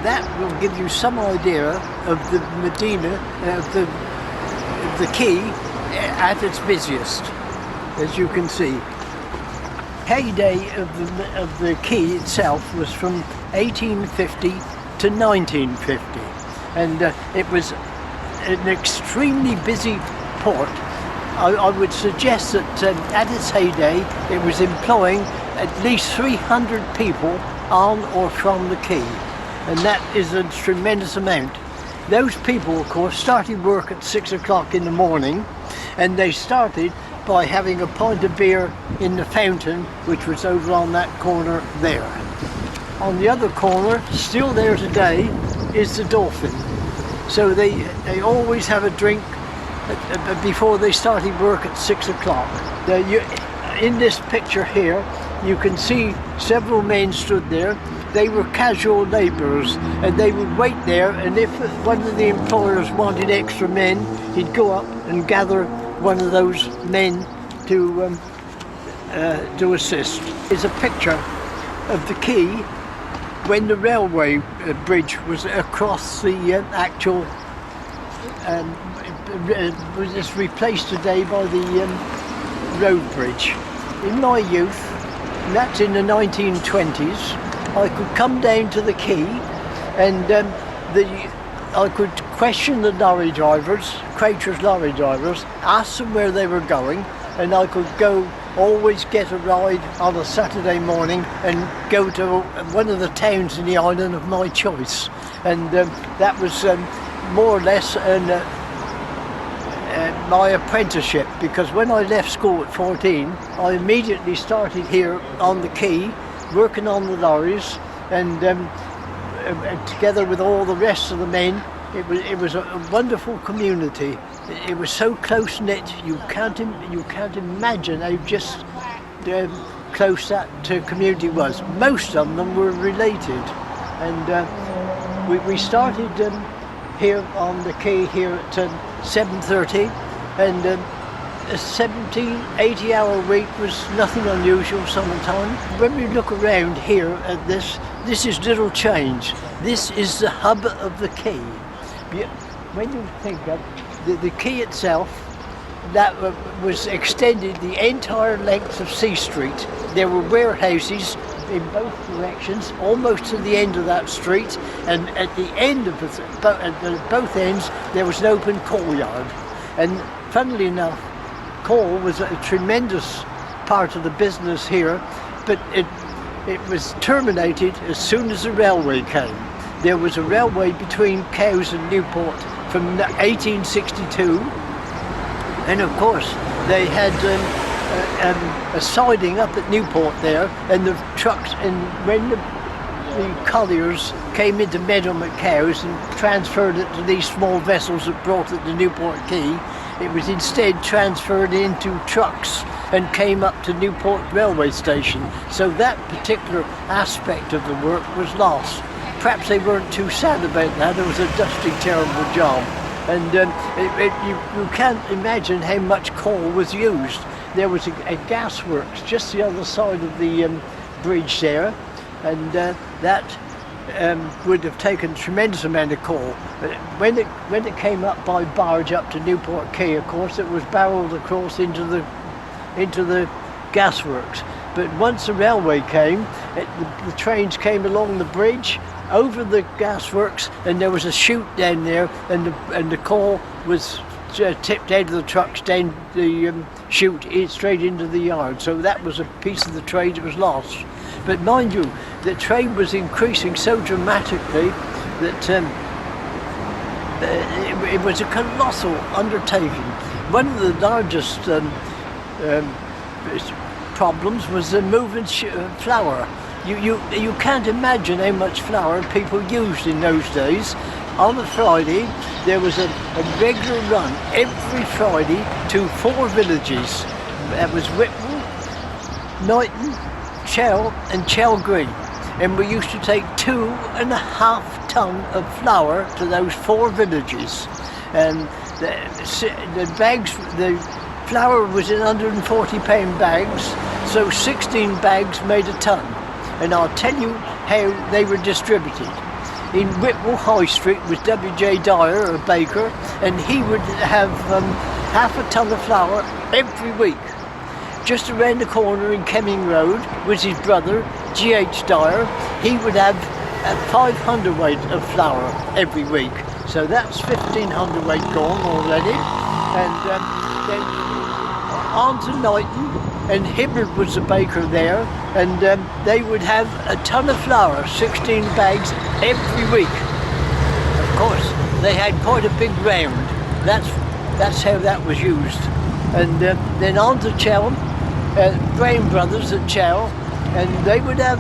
that will give you some idea of the Medina, of the quay at its busiest, as you can see. Heyday of the quay itself was from 1850 to 1950, and it was an extremely busy port. I would suggest that at its heyday it was employing at least 300 people on or from the quay, and that is a tremendous amount. Those people, of course, started work at 6 o'clock in the morning, and they started by having a pint of beer in the fountain, which was over on that corner there. On the other corner, still there today, is the Dolphin. So they always have a drink before they started work at 6 o'clock. In this picture here, you can see several men stood there. They were casual labourers, and they would wait there, and if one of the employers wanted extra men, he'd go up and gather one of those men to assist. Here's a picture of the quay when the railway bridge was across the actual, was replaced today by the road bridge. In my youth, and that's in the 1920s, I could come down to the quay and I could question the lorry drivers, Craters lorry drivers, ask them where they were going, and I could always get a ride on a Saturday morning and go to one of the towns in the island of my choice. And that was more or less my apprenticeship, because when I left school at 14, I immediately started here on the quay, working on the lorries, and together with all the rest of the men. It was a wonderful community. It was so close knit. You can't imagine how just close that community was. Most of them were related, and we started here on the quay here at 7:30, and a 70-80 hour week was nothing unusual summertime. When we look around here at this is little change. This is the hub of the quay. When you think of the quay itself, that was extended the entire length of C Street. There were warehouses in both directions, almost to the end of that street, and at the end of both ends there was an open coal yard. And funnily enough, coal was a tremendous part of the business here, but it was terminated as soon as the railway came. There was a railway between Cowes and Newport from 1862, and of course they had a siding up at Newport there, and the trucks, and when the colliers came into Meadham at Cowes and transferred it to these small vessels that brought it to Newport Quay, it was instead transferred into trucks and came up to Newport railway station. So that particular aspect of the work was lost. Perhaps they weren't too sad about that. It was a dusty, terrible job. And you can't imagine how much coal was used. There was a gasworks just the other side of the bridge there, and that would have taken a tremendous amount of coal. But when it came up by barge up to Newport Quay, of course, it was barreled across into the gasworks. But once the railway came, the trains came along the bridge, over the gasworks, and there was a chute down there, and the coal was tipped out of the trucks down the chute straight into the yard. So that was a piece of the trade that was lost. But mind you, the trade was increasing so dramatically that it was a colossal undertaking. One of the largest problems was the moving flour. You can't imagine how much flour people used in those days. On a Friday, there was a regular run every Friday to 4 villages. That was Whitwell, Knighton, Chell and Chell Green. And we used to take 2.5 tons of flour to those 4 villages. And the bags, the flour was in 140-pound bags, so 16 bags made a ton. And I'll tell you how they were distributed. in Whitwell High Street was W.J. Dyer, a baker, and he would have half a ton of flour every week. Just around the corner in Kemming Road was his brother, G.H. Dyer. He would have 500 weight of flour every week. So that's 1,500 weight gone already. And then on to Knighton, and Hibbard was the baker there, and they would have a ton of flour, 16 bags every week. Of course, they had quite a big round. That's how that was used. And then on to Chell, Brown Brothers at Chell, and they would have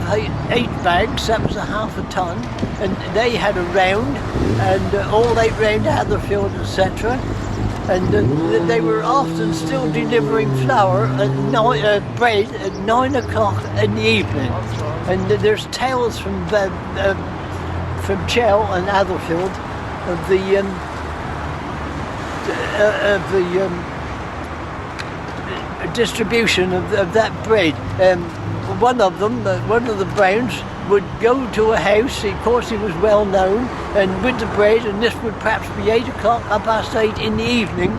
8 bags, that was a half a ton, and they had a round, and all 8 round Hatherfield, etc. And they were often still delivering flour at bread at 9 o'clock in the evening. And there's tales from Chell and Hatherfield of the distribution of that bread. One of the Browns would go to a house, of course he was well known, and with the bread, and this would perhaps be 8 o'clock, 8:30 in the evening,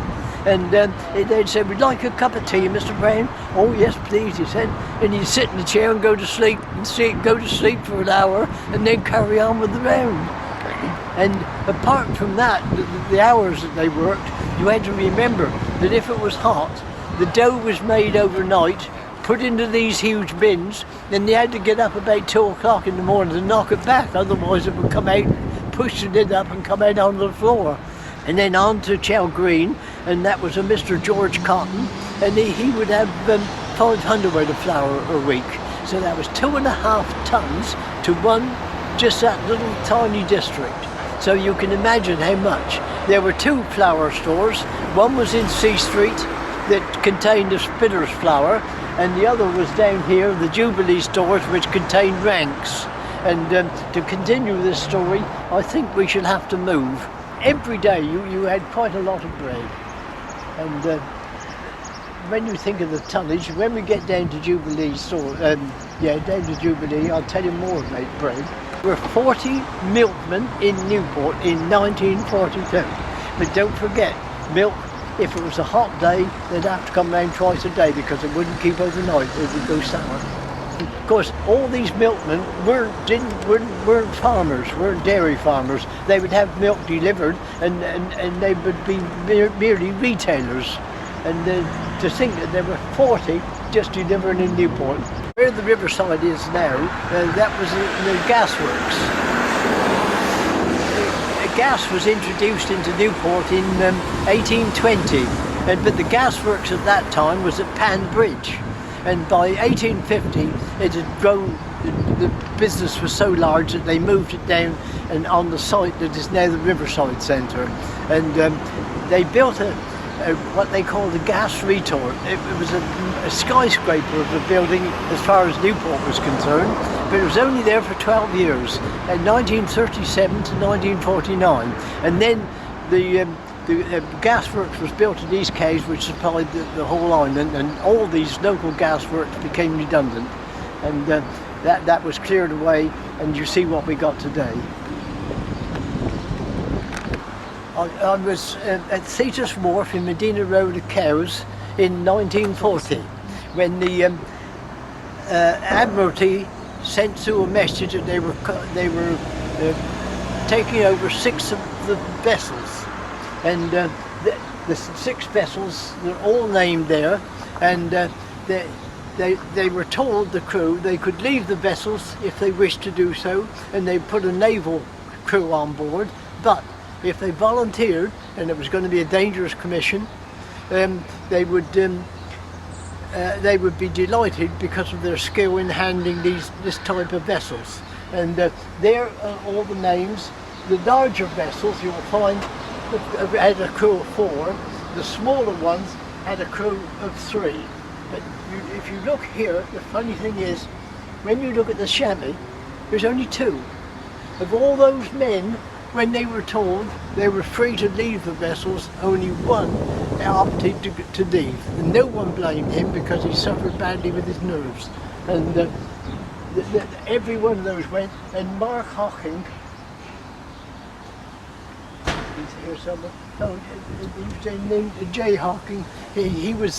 and they'd say, "We'd like a cup of tea, Mr. Brown." "Oh yes, please," he said, and he'd sit in the chair and go to sleep for an hour, and then carry on with the round. And apart from that, the hours that they worked, you had to remember that if it was hot, the dough was made overnight, put into these huge bins, then they had to get up about 2 o'clock in the morning to knock it back, otherwise it would come out, push the lid up and come out onto the floor. And then on to Chell Green, and that was a Mr. George Cotton, and he would have 500 weight of flour a week. So that was 2.5 tons to run just that little tiny district. So you can imagine how much. There were 2 flour stores. One was in C Street that contained the Spitter's flour, and the other was down here, the Jubilee stores, which contained Ranks. And to continue this story, I think we should have to move. Every day you had quite a lot of bread. And when you think of the tonnage, when we get down to Jubilee store, down to Jubilee, I'll tell you more about bread. There were 40 milkmen in Newport in 1942. But don't forget, milk, if it was a hot day, they'd have to come round twice a day because it wouldn't keep overnight, it would go sour. Of course, all these milkmen weren't farmers, weren't dairy farmers. They would have milk delivered, and they would be merely retailers. And to think that there were 40 just delivering in Newport. Where the riverside is now, that was the gasworks. Gas was introduced into Newport in 1820, but the gasworks at that time was at Pan Bridge, and by 1850 it had grown. The business was so large that they moved it down and on the site that is now the Riverside Centre, and they built what they called a gas retort. It was a skyscraper of a building as far as Newport was concerned, but it was only there for 12 years, in 1937 to 1949. And then the gasworks was built at East Quays, which supplied the whole island, and all these local gasworks became redundant. And that was cleared away, and you see what we got today. I was at Thetis Wharf in Medina Road of Cowes in 1940 when the Admiralty sent through a message that they were taking over 6 of the vessels, and the 6 vessels, they're all named there, and they were told, the crew, they could leave the vessels if they wished to do so, and they put a naval crew on board, but if they volunteered, and it was going to be a dangerous commission, they would be delighted because of their skill in handling this type of vessels. And there are all the names. The larger vessels you will find had a crew of 4. The smaller ones had a crew of 3. But if you look here, the funny thing is, when you look at the chamois, there's only 2. Of all those men, when they were told they were free to leave the vessels, only one opted to leave. And no one blamed him because he suffered badly with his nerves. And every one of those went. And Mark Hocking He's here somewhere. Oh, he was named jayhawking. He was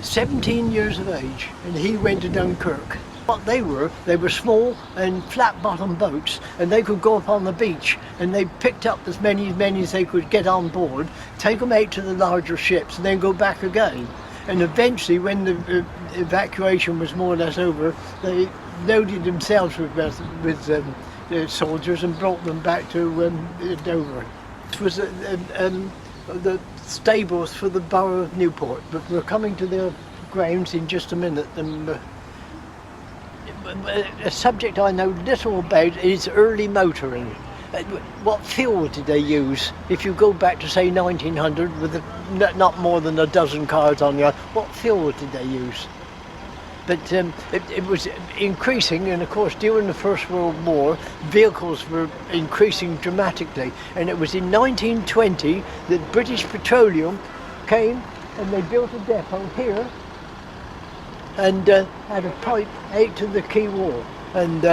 17 years of age, and he went to Dunkirk. What they were small and flat-bottom boats, and they could go up on the beach, and they picked up as many as they could get on board, take them out to the larger ships, and then go back again. And eventually, when the evacuation was more or less over, they loaded themselves with soldiers and brought them back to Dover. It was the stables for the borough of Newport, but we're coming to their grounds in just a minute. A subject I know little about is early motoring. What fuel did they use? If you go back to say 1900 with not more than a dozen cars on the island, what fuel did they use? But it was increasing, and of course during the First World War vehicles were increasing dramatically, and it was in 1920 that British Petroleum came and they built a depot here and had a pipe out to the quay wall, and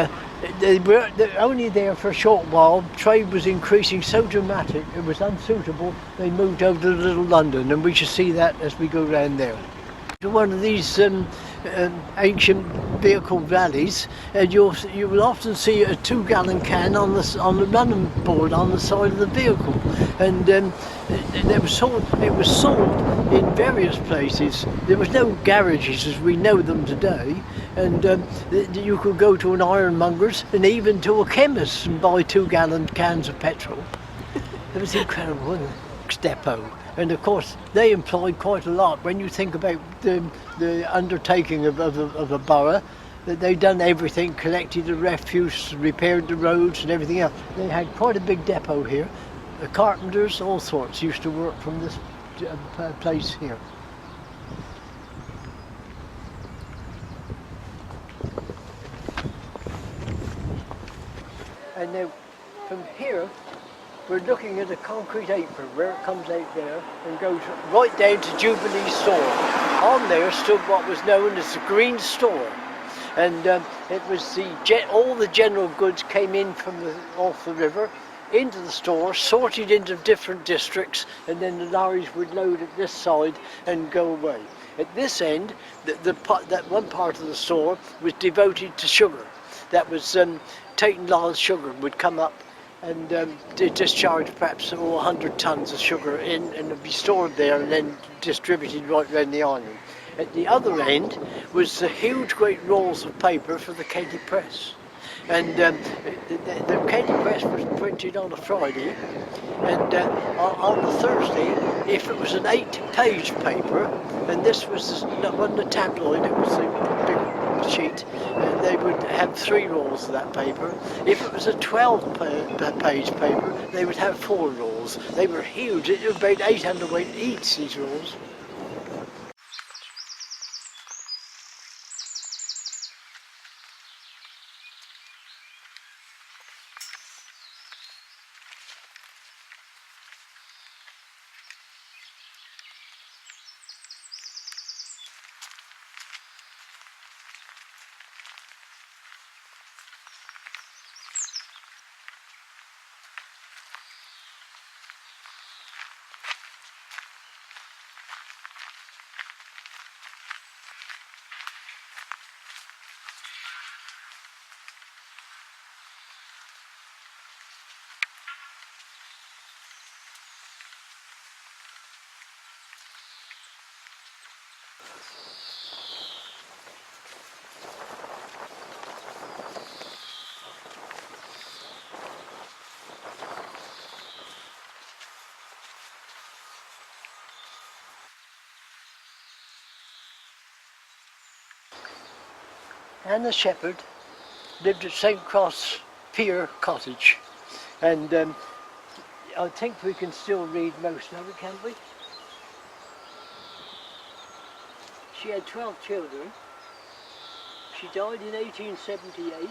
they were only there for a short while. Trade was increasing so dramatic it was unsuitable. They moved over to Little London, and we shall see that as we go round there. One of these ancient vehicle rallies, and you will often see a 2-gallon can on the running board on the side of the vehicle, and it was sold in various places. There was no garages as we know them today, and you could go to an ironmonger's and even to a chemist and buy 2-gallon cans of petrol. It was incredible, wasn't it? Depot. And of course they employed quite a lot. When you think about the undertaking of a borough, that they'd done everything, collected the refuse, repaired the roads and everything else. They had quite a big depot here. The carpenters, all sorts, used to work from this place here. And now from here we're looking at a concrete apron where it comes out there and goes right down to Jubilee Store. On there stood what was known as the Green Store, and it was all the general goods came in from off the river into the store, sorted into different districts, and then the lorries would load at this side and go away. At this end, that one part of the store was devoted to sugar. That was Tate & Lyle's sugar would come up and discharge perhaps 100 tons of sugar in, and it'd be stored there and then distributed right around the island. At the other end was the huge great rolls of paper for the Katy Press. And the Katy Press was printed on a Friday, and on the Thursday, if it was an 8-page paper, and this wasn't a tabloid, it was a big sheet, they would have 3 rolls of that paper. If it was a 12-page paper, they would have 4 rolls. They were huge. It was about 800 weight each, these rolls. Anna Shepherd lived at St. Cross Pier Cottage, and I think we can still read most of it, can't we? She had 12 children. She died in 1878,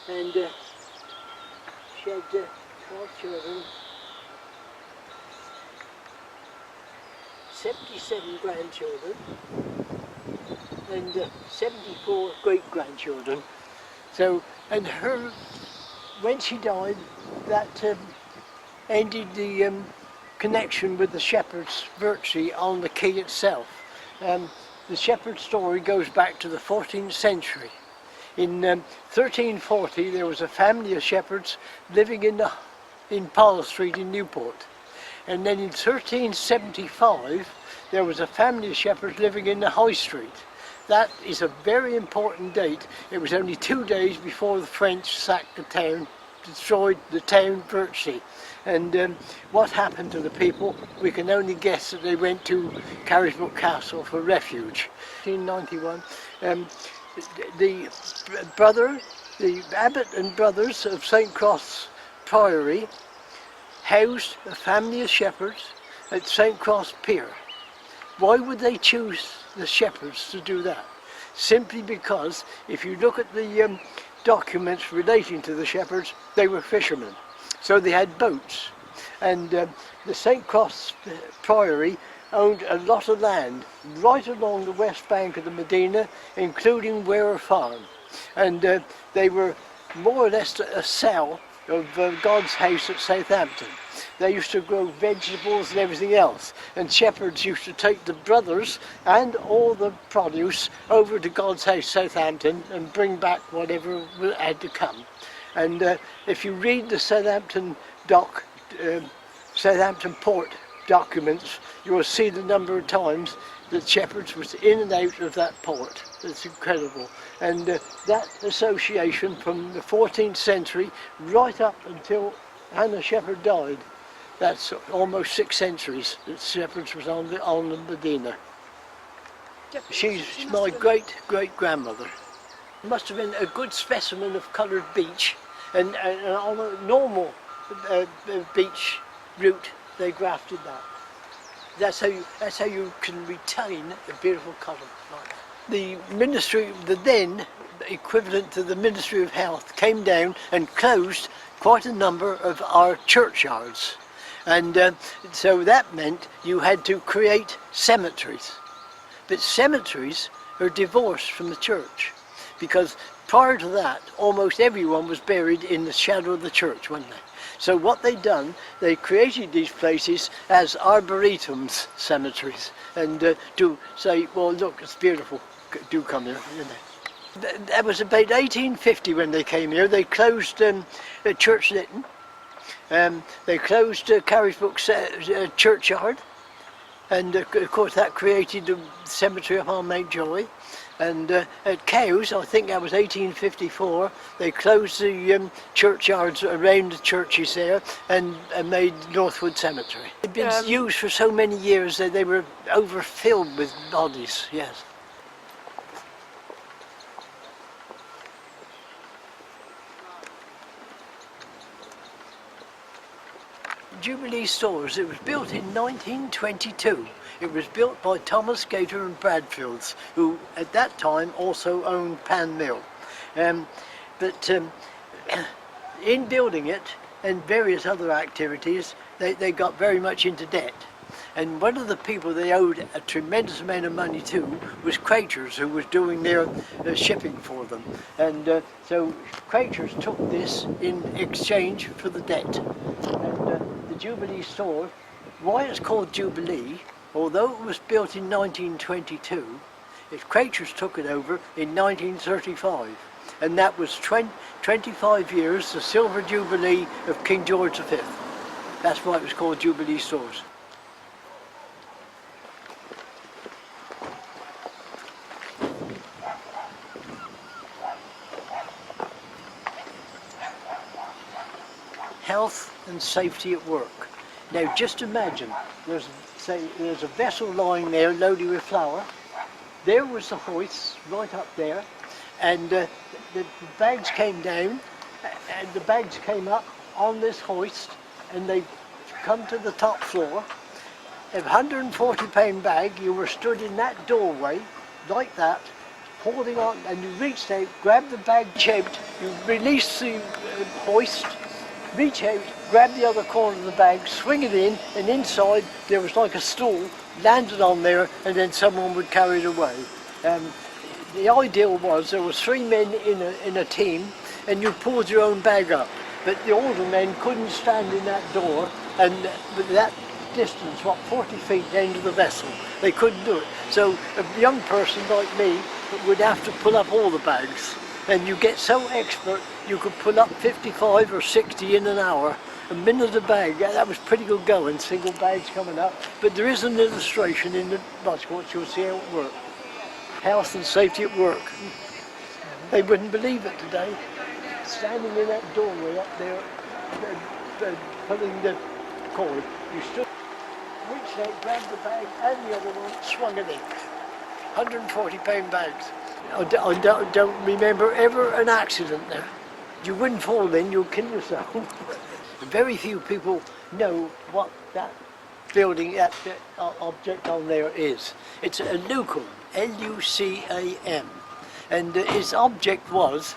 and she had 12 children, 77 grandchildren, and 74 great-grandchildren. So, and when she died, that ended the connection with the shepherds virtually on the quay itself. The shepherd story goes back to the 14th century. In 1340 there was a family of shepherds living in Powell Street in Newport. And then in 1375 there was a family of shepherds living in the High Street. That is a very important date. It was only 2 days before the French sacked the town, destroyed the town virtually. And what happened to the people, we can only guess that they went to Carisbrooke Castle for refuge. 1891, the abbot and brothers of St. Cross Priory housed a family of shepherds at St. Cross Pier. Why would they choose the shepherds to do that? Simply because if you look at the documents relating to the shepherds, they were fishermen. So they had boats. And the St. Cross Priory owned a lot of land right along the west bank of the Medina, including Ware Farm. And they were more or less a cell of God's house at Southampton. They used to grow vegetables and everything else, and shepherds used to take the brothers and all the produce over to God's house Southampton and bring back whatever had to come. And if you read the Southampton port documents, you will see the number of times that shepherds was in and out of that port. It's incredible. And that association from the 14th century right up until Anna Shepherd died, that's almost 6 centuries that shepherds was on the Medina. She's my great-great-grandmother. Must have been a good specimen of coloured beech, and on a normal beech root they grafted that. That's how you can retain a beautiful colour. The ministry, the then equivalent to the Ministry of Health, came down and closed quite a number of our churchyards. And so that meant you had to create cemeteries. But cemeteries are divorced from the church, because prior to that, almost everyone was buried in the shadow of the church, weren't they? So what they'd done, they created these places as arboretums, cemeteries, and to say, well, look, it's beautiful, do come here. You know. That was about 1850 when they came here. They closed Church Lytton. They closed Carisbrooke churchyard, and of course that created the cemetery up on Mountjoy. And at Cowes, I think that was 1854, they closed the churchyards around the churches there and made Northwood Cemetery. It'd been used for so many years that they were overfilled with bodies, yes. Jubilee Stores, it was built in 1922. It was built by Thomas Gator and Bradfields, who at that time also owned Pan Mill. But in building it and various other activities, they got very much into debt. And one of the people they owed a tremendous amount of money to was Craters, who was doing their shipping for them. And so Craters took this in exchange for the debt. And the Jubilee Store, why it's called Jubilee, although it was built in 1922, Craters took it over in 1935. And that was 25 years, the Silver Jubilee of King George V. That's why it was called Jubilee Stores. Health and safety at work. Now just imagine, there's a vessel lying there loaded with flour. There was the hoist right up there, and the bags came down, and the bags came up on this hoist, and they come to the top floor. A 140-pound bag, you were stood in that doorway like that, holding on, and you reached out, grabbed the bag, out, you released the hoist, reach out, grab the other corner of the bag, swing it in, and inside there was like a stool, landed on there, and then someone would carry it away. The ideal was there was 3 men in a team, and you pulled your own bag up. but the older men couldn't stand in that door, and with that distance, what, 40 feet down to the vessel, they couldn't do it. So a young person like me would have to pull up all the bags, and you get so expert you could pull up 55 or 60 in an hour, a minute a bag. That was pretty good going, single bags coming up. But there is an illustration in the Boscots, you'll see how it works. Health and safety at work. They wouldn't believe it today. Standing in that doorway up there, pulling the cord, you stood, reached out, grabbed the bag and the other one, swung it in. 140-pound bags. I don't remember ever an accident there. You wouldn't fall in, you'd kill yourself. Very few people know what that building, that object on there is. It's a Lucam, L-U-C-A-M. And its object was,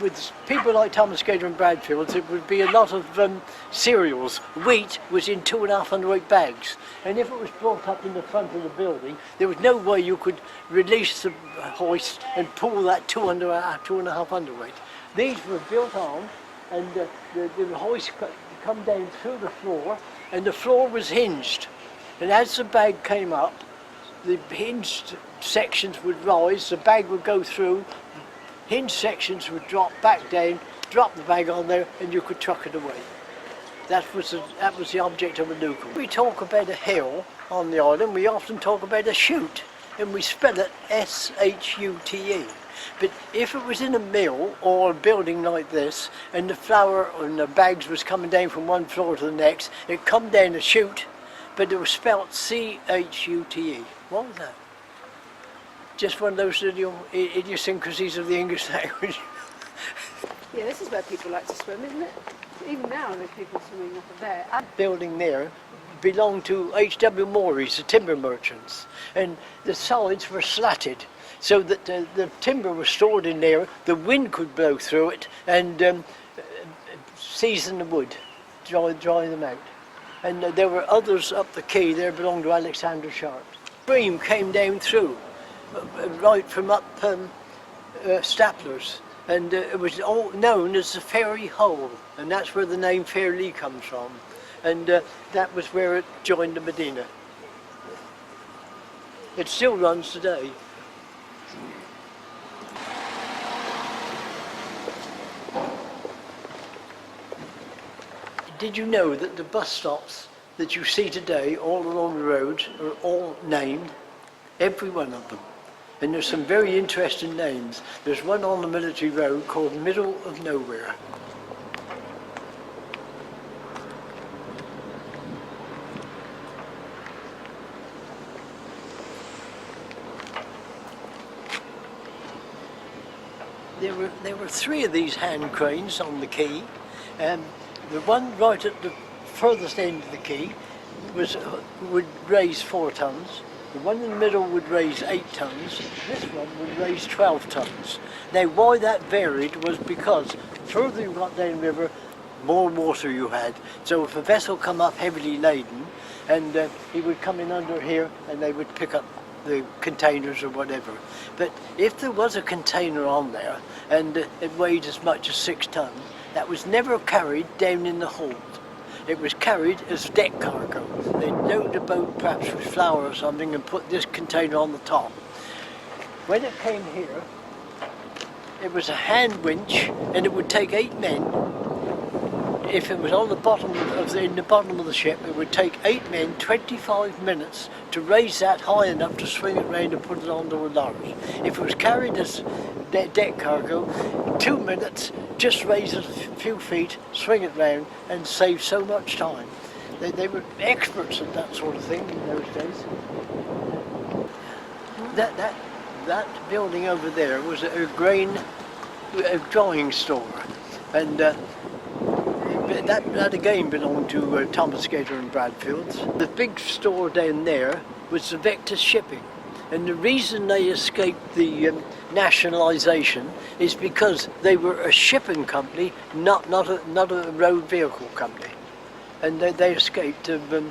with people like Thomas Gator and Bradfield, it would be a lot of cereals. Wheat was in 2.5 hundredweight bags. And if it was brought up in the front of the building, there was no way you could release the hoist and pull that 2.5 hundredweight. These were built on, and the hoist come down through the floor, and the floor was hinged. And as the bag came up, the hinged sections would rise, the bag would go through, hinged sections would drop back down, drop the bag on there, and you could truck it away. That was the object of a Lucam. We talk about a hill on the island, we often talk about a chute, and we spell it S-H-U-T-E. But if it was in a mill or a building like this, and the flour and the bags was coming down from one floor to the next, it come down a chute, but it was spelt C-H-U-T-E. What was that? Just one of those little idiosyncrasies of the English language. Yeah, this is where people like to swim, isn't it? Even now there's people swimming up there. Building there belonged to H.W. Morey's, the timber merchants, and the sides were slatted so that the timber was stored in there, the wind could blow through it and season the wood, dry them out. And there were others up the quay there belonged to Alexander Sharp. Stream came down through, right from up Staplers, and it was all known as the Ferry Hole, and that's where the name Fairlea comes from, and that was where it joined the Medina. It still runs today. Did you know that the bus stops that you see today all along the roads are all named? Every one of them. And there's some very interesting names. There's one on the military road called Middle of Nowhere. There were 3 of these hand cranes on the quay. The one right at the furthest end of the quay would raise 4 tons. The one in the middle would raise 8 tons. This one would raise 12 tons. Now, why that varied was because further you got downriver, more water you had. So if a vessel come up heavily laden, and he would come in under here, and they would pick up the containers or whatever. But if there was a container on there, and it weighed as much as 6 tons, that was never carried down in the hold. It was carried as deck cargo. They'd load the boat perhaps with flour or something and put this container on the top. When it came here, it was a hand winch, and it would take 8 men. If it was on the bottom in the bottom of the ship, it would take 8 men 25 minutes to raise that high enough to swing it round and put it onto a lorry. If it was carried as deck cargo, 2 minutes, just raise it a few feet, swing it round, and save so much time. They were experts at that sort of thing in those days. That building over there was a drawing store, and that again belonged to Thomas Gator and Bradfield's. The big store down there was the Vector Shipping, and the reason they escaped the nationalisation is because they were a shipping company, not a road vehicle company, and they escaped the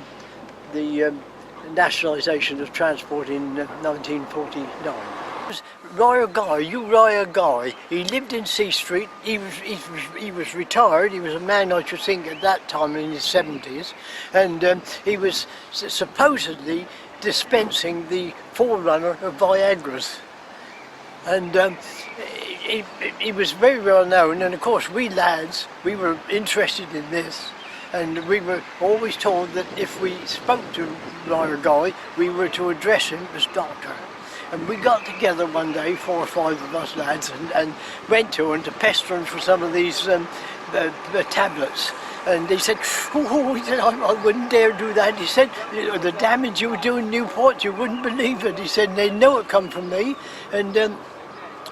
nationalisation of transport in 1949. It was Royal Guy, Uriah Guy. He lived in C Street. He was retired. He was a man, I should think, at that time in his 70s, and he was supposedly dispensing the forerunner of Viagra's. And he was very well known, and of course we lads, we were interested in this, and we were always told that if we spoke to Royal Guy, we were to address him as Doctor. And we got together one day, 4 or 5 of us lads, and went to him to pester him for some of these the tablets. And he said, he said, I wouldn't dare do that. He said, the damage you were doing in Newport, you wouldn't believe it. He said, they know it come from me. And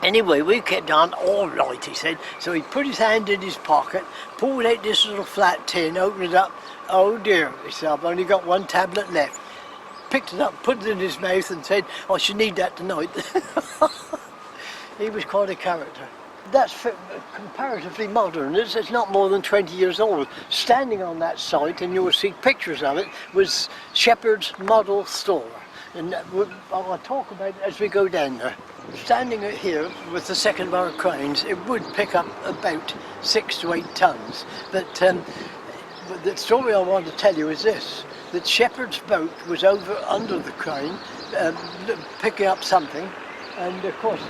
anyway, we kept on, all right, he said. So he put his hand in his pocket, pulled out this little flat tin, opened it up. Oh dear, he said, I've only got 1 tablet left. Picked it up, put it in his mouth and said, I should need that tonight. He was quite a character. That's comparatively modern. It's not more than 20 years old. Standing on that site, and you will see pictures of it, was Shepherd's Model Store. And I'll talk about it as we go down there. Standing here with the second bar cranes, it would pick up about 6 to 8 tons. But the story I want to tell you is this, that Shepherd's boat was over under the crane, picking up something, and of course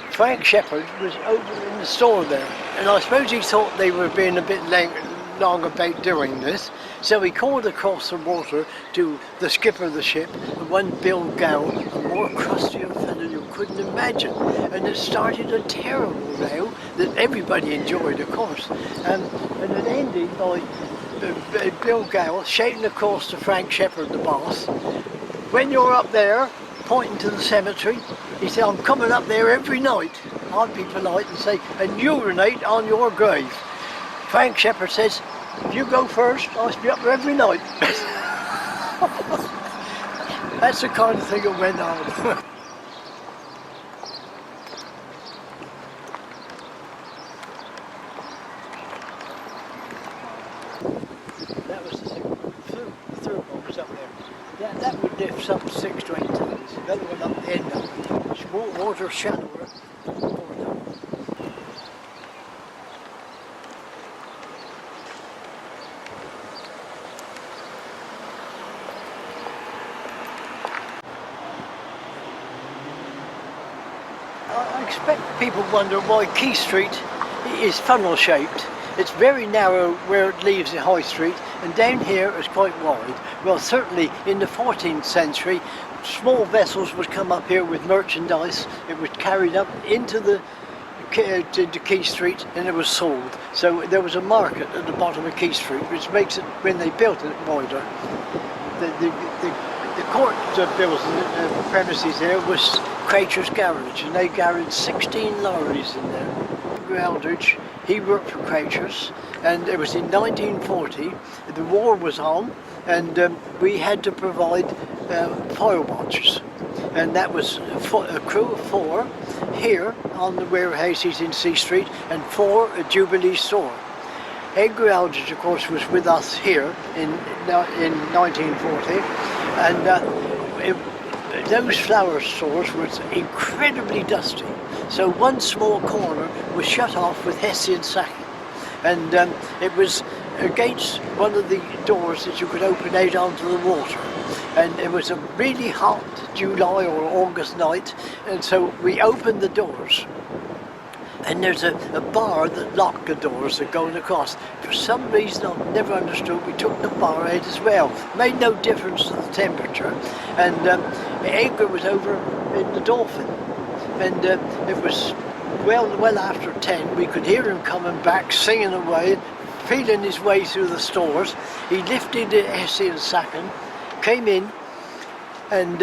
Frank Shepherd was over in the store there, and I suppose he thought they were being a bit long about doing this, so he called across the water to the skipper of the ship, one Bill Gow, a more crustier fellow you couldn't imagine, and it started a terrible row that everybody enjoyed, of course, and it ended by Bill Gow shouting across to Frank Shepherd, the boss, when you're up there, pointing to the cemetery, he said, I'm coming up there every night. I'd be polite and say, and urinate on your grave. Frank Shepherd says, if you go first, I'll be up there every night. That's the kind of thing that went on. That was the third one was up there. That would lift some 6 to 8 tons. The other one up the end of it. It's water shallower. I expect people wonder why Quay Street is funnel shaped. It's very narrow where it leaves the High Street, and down here it's quite wide. Well, certainly in the 14th century, small vessels would come up here with merchandise. It was carried up into Quay Street and it was sold. So there was a market at the bottom of Quay Street, which makes it, when they built it, wider. The court building premises there was Crater's Garage, and they garaged 16 lorries in there. Aldridge, he worked for Crater's, and it was in 1940, the war was on, and we had to provide fire watches, and that was a crew of 4 here on the warehouses in C Street, and 4 at Jubilee Store. Edgar Aldridge, of course, was with us here in 1940, and those flower stores were incredibly dusty. So one small corner was shut off with Hessian sacking, and it was against one of the doors that you could open out onto the water. And it was a really hot July or August night, and so we opened the doors. And there's a bar that locked the doors that going across. For some reason I've never understood, we took the bar out as well. Made no difference to the temperature. And Edgar was over in the Dolphin. And it was well after 10. We could hear him coming back, singing away, feeling his way through the stores. He lifted the Hessian sacking, came in, and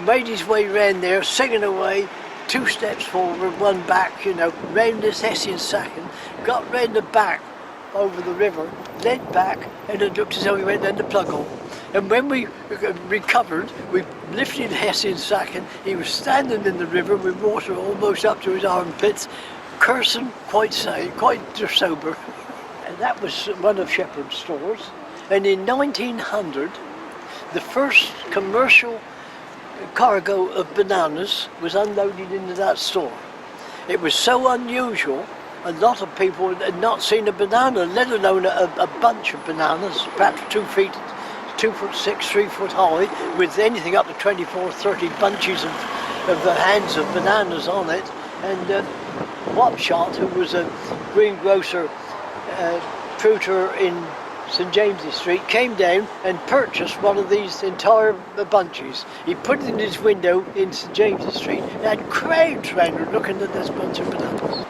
made his way round there, singing away. 2 steps forward, 1 back, you know, round this Hessian sacking, got round the back over the river, led back, and it looked as though we went down the plug hole. And when we recovered, we lifted the Hessian sacking. He was standing in the river with water almost up to his armpits, cursing, quite sober. And that was one of Shepherd's stores. And in 1900, the first commercial cargo of bananas was unloaded into that store. It was so unusual, a lot of people had not seen a banana, let alone a bunch of bananas, perhaps 2 feet, 2'6", 3 foot high, with anything up to 24, 30 bunches of the hands of bananas on it. And Wapshot, who was a greengrocer, fruiter in St James's Street, came down and purchased one of these entire bunches. He put it in his window in St James's Street and crowds round looking at this bunch of bananas.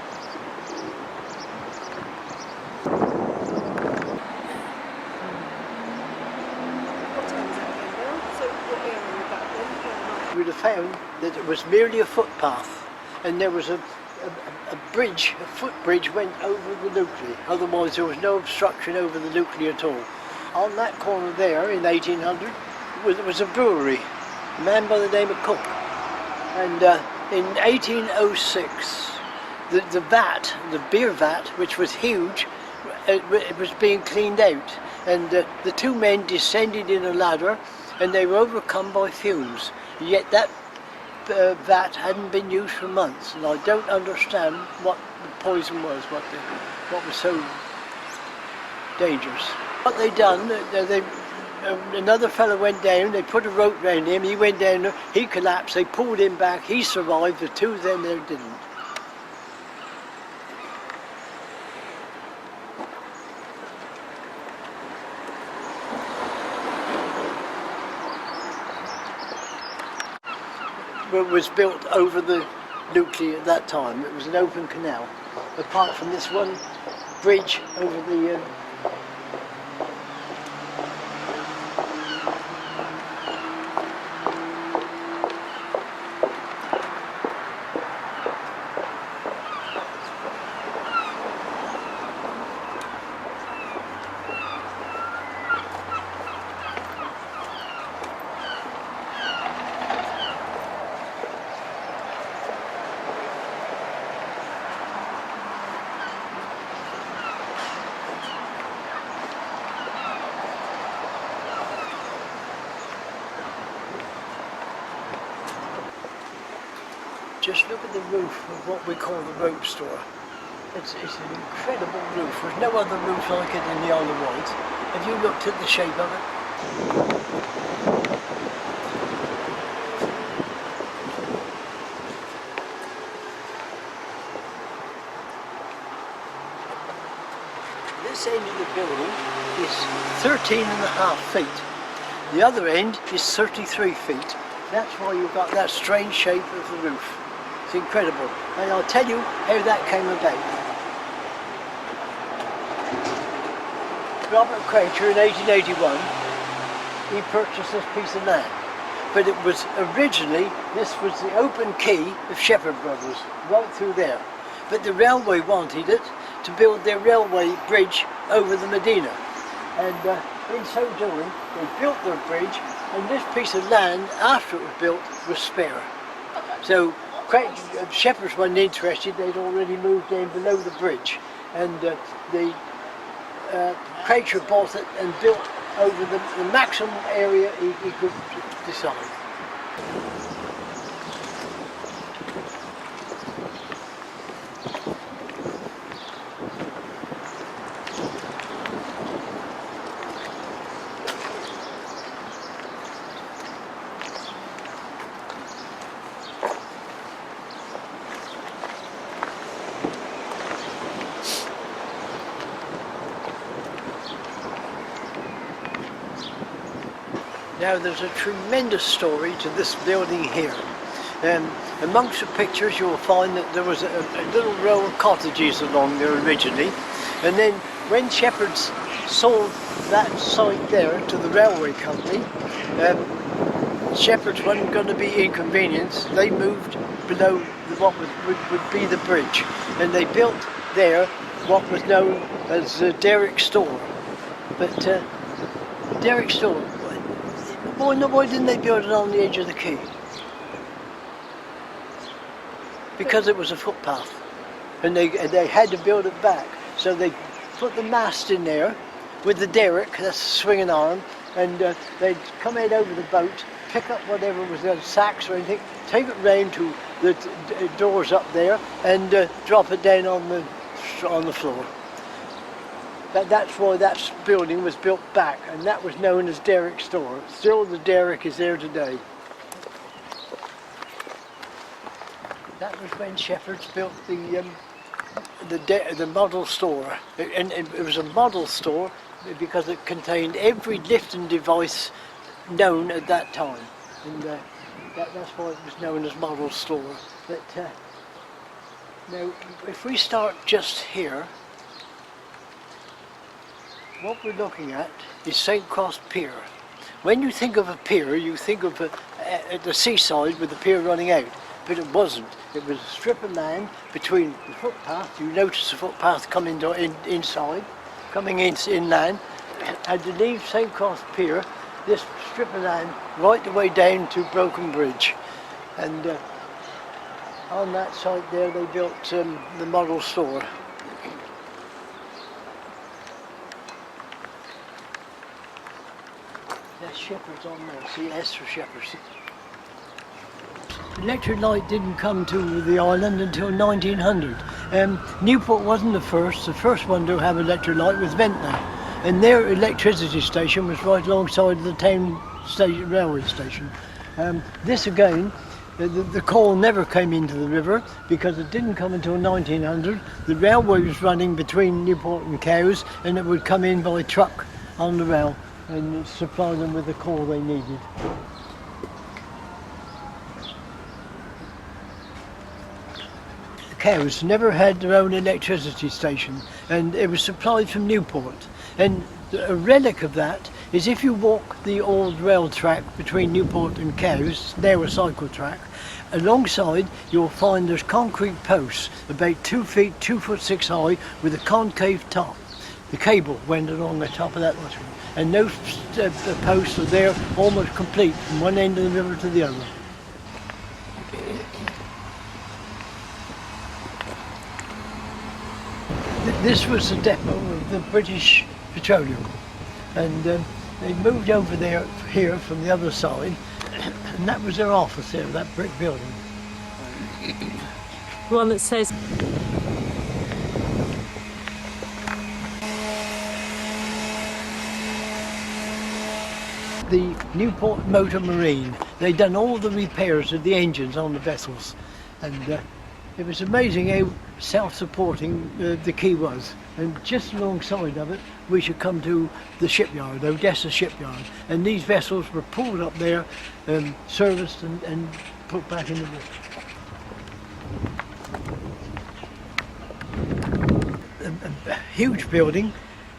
We'd have found that it was merely a footpath, and there was a bridge, a footbridge went over the Newport. Otherwise there was no obstruction over the Newport at all. On that corner there in 1800 was a brewery, a man by the name of Cook. And in 1806 the vat, the beer vat, which was huge, it was being cleaned out, and the two men descended in a ladder and they were overcome by fumes. Yet that vat hadn't been used for months, and I don't understand what the poison was, what was so dangerous. What they done, another fellow went down, they put a rope round him, he went down, he collapsed, they pulled him back, he survived, the two then there didn't. It was built over the Newport at that time. It was an open canal, apart from this one bridge over the just look at the roof of what we call the rope store. It's an incredible roof. There's no other roof like it in the Isle of Wight. Have you looked at the shape of it? This end of the building is 13.5 feet. The other end is 33 feet. That's why you've got that strange shape of the roof. It's incredible. And I'll tell you how that came about. Robert Croucher in 1881, he purchased this piece of land. But it was originally, this was the open quay of Shepherd Brothers, right through there. But the railway wanted it to build their railway bridge over the Medina. And in so doing, they built their bridge, and this piece of land, after it was built, was spare. So Shepherds weren't interested, they'd already moved down below the bridge, and Croucher bought it and built over the maximum area he could decide. Now there's a tremendous story to this building here. Amongst the pictures you'll find that there was a little row of cottages along there originally, and then when Shepherds sold that site there to the railway company, Shepherds wasn't going to be inconvenienced. They moved below what would be the bridge, and they built there what was known as the Derrick Store. But Derrick Store, why didn't they build it on the edge of the quay? Because it was a footpath, and they had to build it back. So they put the mast in there with the derrick, that's the swinging arm, and they'd come out over the boat pick up whatever was there, sacks or anything, take it round to the doors up there and drop it down on the floor. That's why that building was built back, and that was known as Derrick Store. Still the Derrick is there today. That was when Shepherd's built the model store, and it was a model store because it contained every lifting device known at that time, and that's why it was known as model store. But now, if we start just here, what we're looking at is St. Cross Pier. When you think of a pier, you think of at the seaside with the pier running out, but it wasn't. It was a strip of land between the footpath. You notice the footpath coming inside, coming inland, and to leave St. Cross Pier, this strip of land right the way down to Broken Bridge. And on that site there they built the model store. That's Shepherd's on there, see S for Shepherd's. Electric light didn't come to the island until 1900. Newport wasn't the first one to have electric light was Ventnor, and their electricity station was right alongside the town railway station. This again, the coal never came into the river because it didn't come until 1900. The railway was running between Newport and Cowes, and it would come in by truck on the rail and supply them with the coal they needed. Cowes never had their own electricity station, and it was supplied from Newport. And a relic of that is if you walk the old rail track between Newport and Cowes, now a cycle track, alongside you'll find there's concrete posts about 2 feet, 2'6" high with a concave top. The cable went along the top of that one, and those posts are there almost complete from one end of the river to the other. This was the depot of the British Petroleum, and they moved over here from the other side, and that was their office there, that brick building. One that says the Newport Motor Marine. They'd done all the repairs of the engines on the vessels, and it was amazing how self-supporting the quay was. And just alongside of it, we should come to the shipyard, Odessa shipyard, and these vessels were pulled up there, serviced and put back in the water. A huge building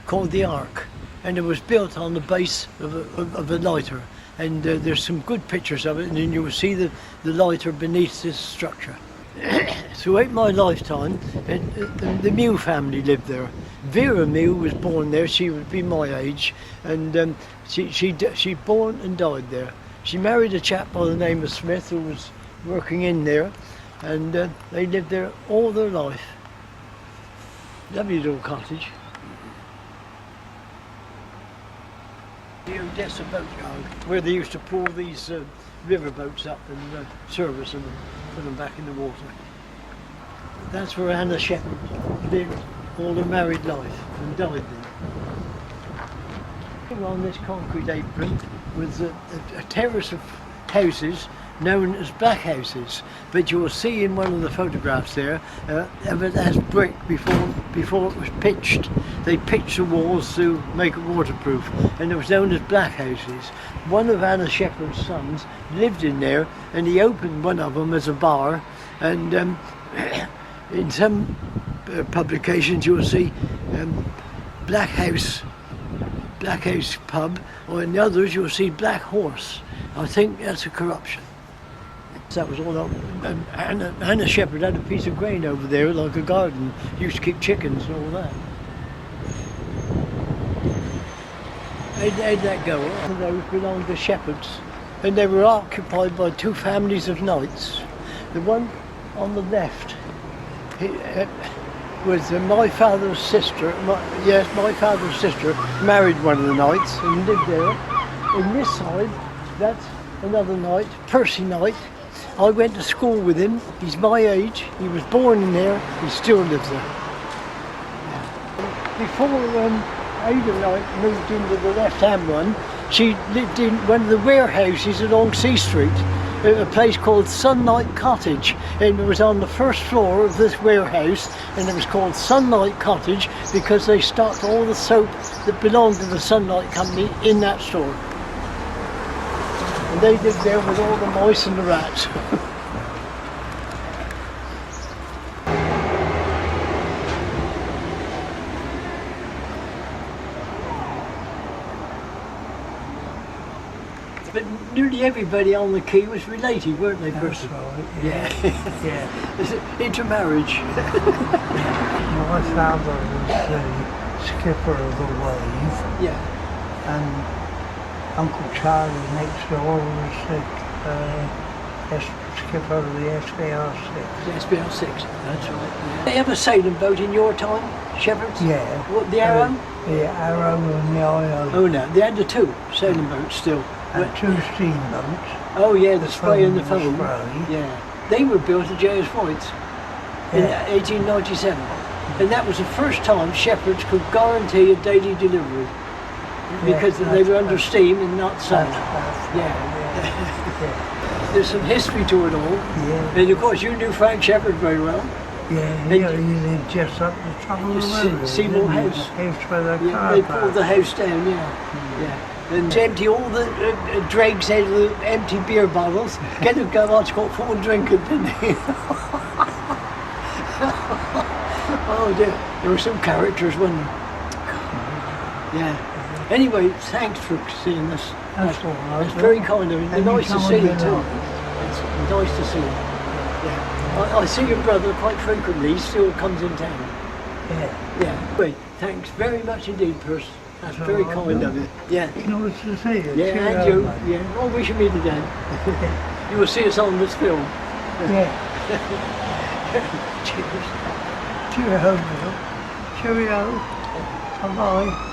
called the Ark, and it was built on the base of a lighter, and there's some good pictures of it, and then you will see the lighter beneath this structure. Throughout my lifetime, the Mew family lived there. Vera Mew was born there. She would be my age, and she born and died there. She married a chap by the name of Smith who was working in there, and they lived there all their life. Lovely little cottage. The Odessa boatyard, where they used to pull these river boats up and service them and put them back in the water. That's where Anna Shepherd lived all her married life and died there. On this concrete apron was a terrace of houses known as black houses, but you will see in one of the photographs there of it as brick before it was pitched. They pitched the walls to make it waterproof, and it was known as black houses. One of Anna Shepherd's sons lived in there, and he opened one of them as a bar, and in some publications you'll see Black House pub, or in the others you'll see Black Horse. I think that's a corruption. That was all up. Anna Shepherd had a piece of grain over there, like a garden. Used to keep chickens and all that. How'd that go? Those belonged to Shepherds, and they were occupied by two families of knights. The one on the left was my father's sister. My father's sister married one of the knights and lived there. In this side, that's another night, Percy night. I went to school with him. He's my age. He was born in there. He still lives there. Yeah. Before Ada Knight moved into the left-hand one, she lived in one of the warehouses along C Street, a place called Sunlight Cottage, and it was on the first floor of this warehouse, and it was called Sunlight Cottage because they stocked all the soap that belonged to the Sunlight Company in that store. And they lived there with all the mice and the rats. But nearly everybody on the quay was related, weren't they, That's Percy? right, Yeah. yeah. Intermarriage. My father was the skipper of the Wave, Yeah. and Uncle Charlie next door was the skipper of the SBR6. The SBL6, that's right. Yeah. They have a sailing boat in your time, Shepherds? Yeah. What, the Arrow? The Arrow and the IO. Oh no, they had the two sailing boats still. And two steamboats. Oh yeah, the spray and the Foam foam. and the Yeah. They were built at J.S. White's in Yeah. 1897. And that was the first time Shepherds could guarantee a daily delivery. Because they were under steam and not sun. Yeah. Yeah. There's some history to it all. Yeah. And of course you knew Frank Shepherd very well. Yeah, he lived just up the top of the road. Seymour didn't he? House. The house where the Yeah, car they parked. pulled the house down, yeah. And empty all the dregs out of the empty beer bottles. Get them go what's called full drinking, didn't they? Oh dear, there were some characters, weren't there? Yeah. Anyway, thanks for seeing us. That's all right. It's very kind of you. Any Nice to time see you you too. like. It's nice to see you. Yeah. I see your brother quite frequently. He still comes in town. Yeah. Yeah. Wait, thanks very much indeed, Percy. That's That's very all right, kind then. of you. Yeah. Nice to see you. Yeah, Cheerio, and you. mate. Yeah. Oh, we should meet again. You will see us on this film. Yeah. Cheers. Cheerio, Bill. Cheerio. Bye-bye.